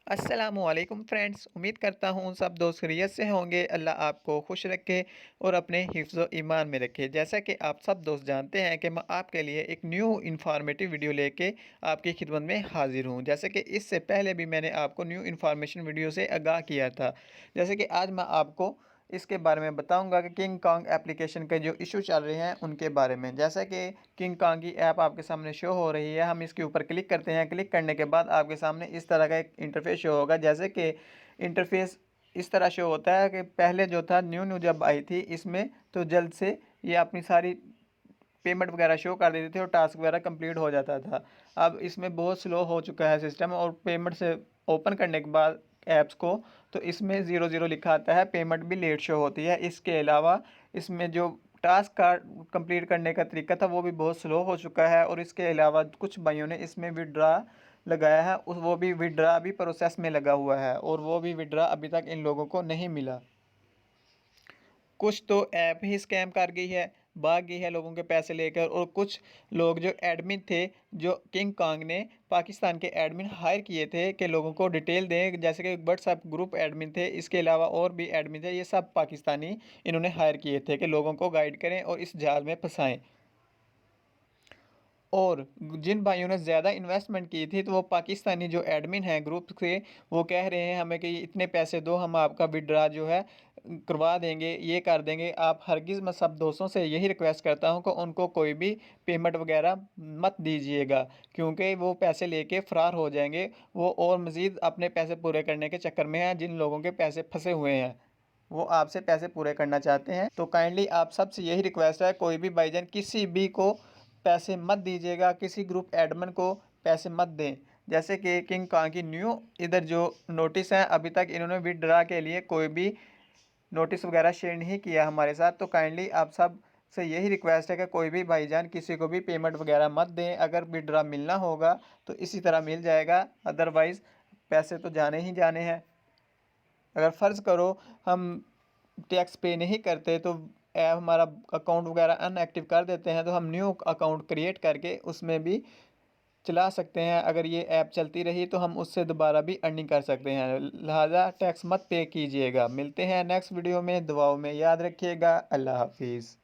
अस्सलामुअलैकुम फ्रेंड्स, उम्मीद करता हूँ सब दोस्त खैरियत से होंगे। अल्लाह आपको खुश रखे और अपने हिफ्ज़ व ईमान में रखे। जैसा कि आप सब दोस्त जानते हैं कि मैं आपके लिए एक न्यू इन्फॉर्मेटिव वीडियो लेके आपकी खिदमत में हाज़िर हूँ। जैसे कि इससे पहले भी मैंने आपको न्यू इन्फॉर्मेशन वीडियो से आगाह किया था। जैसे कि आज मैं आपको इसके बारे में बताऊंगा कि किंग कॉन्ग एप्लीकेशन के जो इशू चल रहे हैं उनके बारे में। जैसा कि किंग कॉन्ग की ऐप आपके सामने शो हो रही है, हम इसके ऊपर क्लिक करते हैं। क्लिक करने के बाद आपके सामने इस तरह का एक इंटरफेस शो होगा। जैसे कि इंटरफेस इस तरह शो होता है कि पहले जो था न्यू न्यू जब आई थी इसमें, तो जल्द से ये अपनी सारी पेमेंट वगैरह शो कर देते थे और टास्क वगैरह कंप्लीट हो जाता था। अब इसमें बहुत स्लो हो चुका है सिस्टम, और पेमेंट से ओपन करने के बाद ऐप्स को, तो इसमें ज़ीरो ज़ीरो लिखा आता है, पेमेंट भी लेट शो होती है। इसके अलावा इसमें जो टास्क का कंप्लीट करने का तरीका था वो भी बहुत स्लो हो चुका है। और इसके अलावा कुछ भाइयों ने इसमें विड्रा लगाया है, उस वो भी विड्रा अभी प्रोसेस में लगा हुआ है और वो भी विड्रा अभी तक इन लोगों को नहीं मिला। कुछ तो ऐप ही स्कैम कर गई है, भाग गई है लोगों के पैसे लेकर। और कुछ लोग जो एडमिन थे, जो किंग कॉन्ग ने पाकिस्तान के एडमिन हायर किए थे कि लोगों को डिटेल दें, जैसे कि व्हाट्सएप ग्रुप एडमिन थे, इसके अलावा और भी एडमिन थे, ये सब पाकिस्तानी इन्होंने हायर किए थे कि लोगों को गाइड करें और इस जाल में फंसाएं। और जिन भाइयों ने ज़्यादा इन्वेस्टमेंट की थी, तो वो पाकिस्तानी जो एडमिन हैं ग्रुप के, वो कह रहे हैं हमें कि इतने पैसे दो, हम आपका विड्रा जो है करवा देंगे, ये कर देंगे। आप हरगिज़, मैं सब दोस्तों से यही रिक्वेस्ट करता हूँ कि उनको कोई भी पेमेंट वगैरह मत दीजिएगा, क्योंकि वो पैसे लेके फ़रार हो जाएंगे। वो और मज़ीद अपने पैसे पूरे करने के चक्कर में हैं। जिन लोगों के पैसे फंसे हुए हैं वो आपसे पैसे पूरे करना चाहते हैं। तो काइंडली आप सबसे यही रिक्वेस्ट है, कोई भी भाईजान किसी भी को पैसे मत दीजिएगा, किसी ग्रुप एडमिन को पैसे मत दें। जैसे कि किंग कॉन्ग की न्यू इधर जो नोटिस है, अभी तक इन्होंने विड्रा के लिए कोई भी नोटिस वगैरह शेयर नहीं किया हमारे साथ। तो काइंडली आप सब से यही रिक्वेस्ट है कि कोई भी भाईजान किसी को भी पेमेंट वगैरह मत दें। अगर विड्रा मिलना होगा तो इसी तरह मिल जाएगा, अदरवाइज़ पैसे तो जाने ही जाने हैं। अगर फ़र्ज़ करो हम टैक्स पे नहीं करते, तो ऐप हमारा अकाउंट वगैरह अनएक्टिव कर देते हैं, तो हम न्यू अकाउंट क्रिएट करके उसमें भी चला सकते हैं। अगर ये ऐप चलती रही तो हम उससे दोबारा भी अर्निंग कर सकते हैं। लिहाजा टैक्स मत पे कीजिएगा। मिलते हैं नेक्स्ट वीडियो में, दुआओं में याद रखिएगा। अल्लाह हाफिज़।